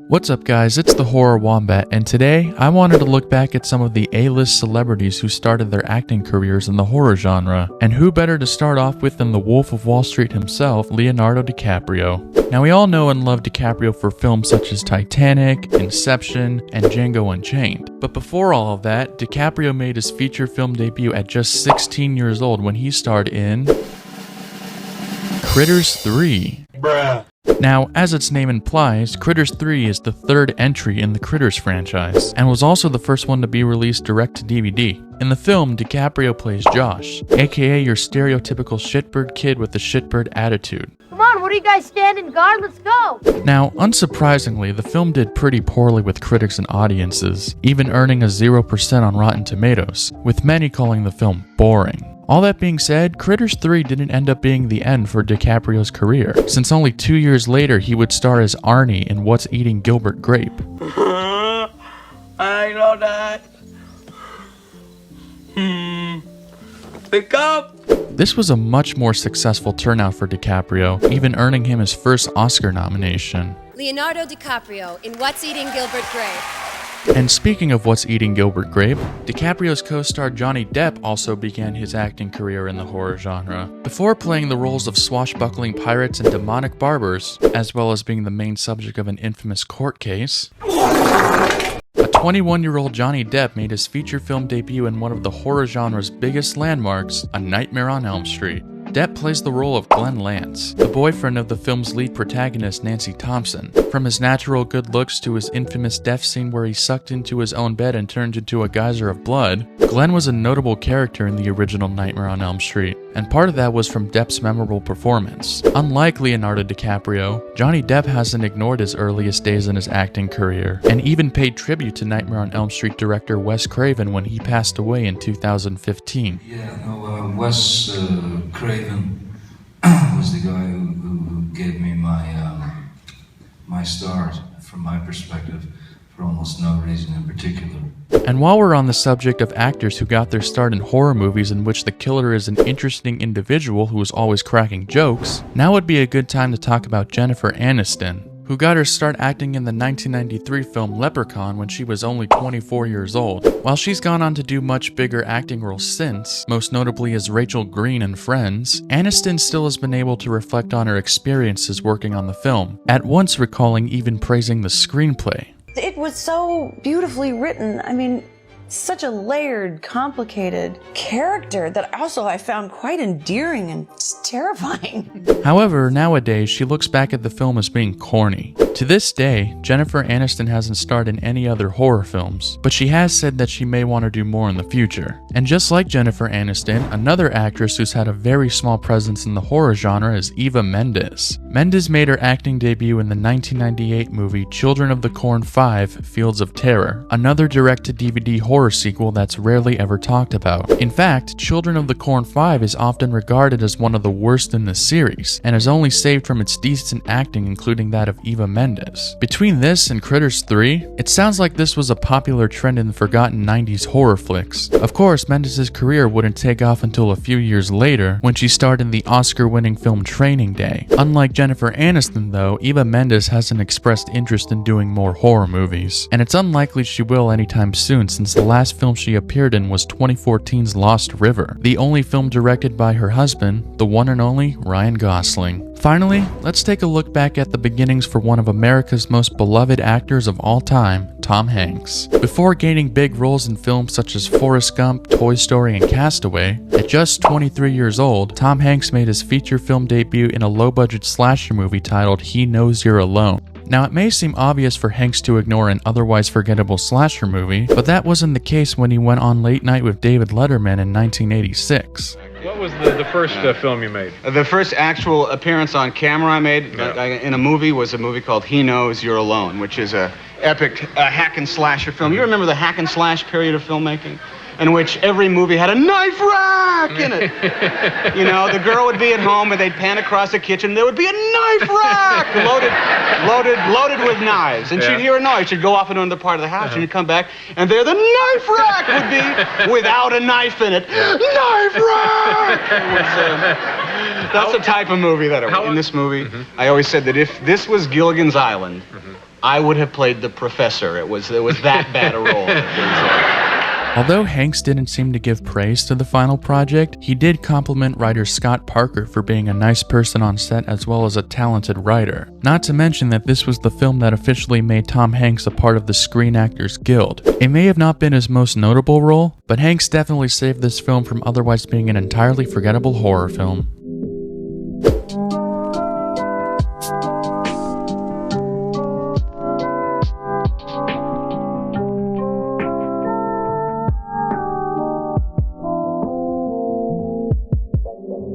What's up guys, it's the Horror Wombat, and today I wanted to look back at some of the A-list celebrities who started their acting careers in the horror genre. And who better to start off with than the Wolf of Wall Street himself, Leonardo DiCaprio. Now we all know and love DiCaprio for films such as Titanic, Inception, and Django Unchained. But before all of that, DiCaprio made his feature film debut at just 16 years old when he starred in Critters 3. Bruh. Now, as its name implies, Critters 3 is the third entry in the Critters franchise, and was also the first one to be released direct to DVD. In the film, DiCaprio plays Josh, aka your stereotypical shitbird kid with a shitbird attitude. Come on, what are you guys standing guard? Let's go! Now, unsurprisingly, the film did pretty poorly with critics and audiences, even earning a 0% on Rotten Tomatoes, with many calling the film boring. All that being said, Critters 3 didn't end up being the end for DiCaprio's career, since only 2 years later he would star as Arnie in What's Eating Gilbert Grape. I know that. Pick up. This was a much more successful turnout for DiCaprio, even earning him his first Oscar nomination. Leonardo DiCaprio in What's Eating Gilbert Grape. And speaking of What's Eating Gilbert Grape, DiCaprio's co-star Johnny Depp also began his acting career in the horror genre, before playing the roles of swashbuckling pirates and demonic barbers, as well as being the main subject of an infamous court case. A 21-year-old Johnny Depp made his feature film debut in one of the horror genre's biggest landmarks, A Nightmare on Elm Street. Depp plays the role of Glenn Lance, the boyfriend of the film's lead protagonist Nancy Thompson. From his natural good looks to his infamous death scene where he sucked into his own bed and turned into a geyser of blood, Glenn was a notable character in the original Nightmare on Elm Street, and part of that was from Depp's memorable performance. Unlike Leonardo DiCaprio, Johnny Depp hasn't ignored his earliest days in his acting career, and even paid tribute to Nightmare on Elm Street director Wes Craven when he passed away in 2015. Wes Craven was the guy who gave me my start, from my perspective, for almost no reason in particular. And while we're on the subject of actors who got their start in horror movies in which the killer is an interesting individual who is always cracking jokes, now would be a good time to talk about Jennifer Aniston, who got her start acting in the 1993 film Leprechaun when she was only 24 years old. While she's gone on to do much bigger acting roles since, most notably as Rachel Green in Friends, Aniston still has been able to reflect on her experiences working on the film, at once recalling even praising the screenplay. It was so beautifully written. I mean, such a layered, complicated character that also I found quite endearing and just terrifying. However, nowadays she looks back at the film as being corny. To this day, Jennifer Aniston hasn't starred in any other horror films, but she has said that she may want to do more in the future. And just like Jennifer Aniston, another actress who's had a very small presence in the horror genre is Eva Mendes. Mendes made her acting debut in the 1998 movie Children of the Corn 5: Fields of Terror, another direct-to-DVD horror sequel that's rarely ever talked about. In fact, Children of the Corn 5 is often regarded as one of the worst in the series, and is only saved from its decent acting, including that of Eva Mendes. Between this and Critters 3, it sounds like this was a popular trend in the forgotten 90s horror flicks. Of course, Mendes' career wouldn't take off until a few years later, when she starred in the Oscar-winning film Training Day. Unlike Jennifer Aniston though, Eva Mendes hasn't expressed interest in doing more horror movies, and it's unlikely she will anytime soon since the last film she appeared in was 2014's Lost River, the only film directed by her husband, the one and only Ryan Gosling. Finally, let's take a look back at the beginnings for one of America's most beloved actors of all time, Tom Hanks. Before gaining big roles in films such as Forrest Gump, Toy Story, and Castaway, at just 23 years old, Tom Hanks made his feature film debut in a low-budget slasher movie titled He Knows You're Alone. Now, it may seem obvious for Hanks to ignore an otherwise forgettable slasher movie, but that wasn't the case when he went on Late Night with David Letterman in 1986. What was the first film you made? The first actual appearance on camera I made in a movie was a movie called He Knows You're Alone, which is a epic hack and slasher film. You remember the hack and slash period of filmmaking? In which every movie had a knife rack in it. You know, the girl would be at home and they'd pan across the kitchen, there would be a knife rack loaded with knives. And she'd hear a noise, she'd go off into another part of the house, and you'd come back, and there the knife rack would be without a knife in it. Knife rack! That's the type of movie that in this movie, I always said that if this was Gilligan's Island, I would have played the professor. It was that bad a role. Although Hanks didn't seem to give praise to the final project, he did compliment writer Scott Parker for being a nice person on set as well as a talented writer. Not to mention that this was the film that officially made Tom Hanks a part of the Screen Actors Guild. It may have not been his most notable role, but Hanks definitely saved this film from otherwise being an entirely forgettable horror film.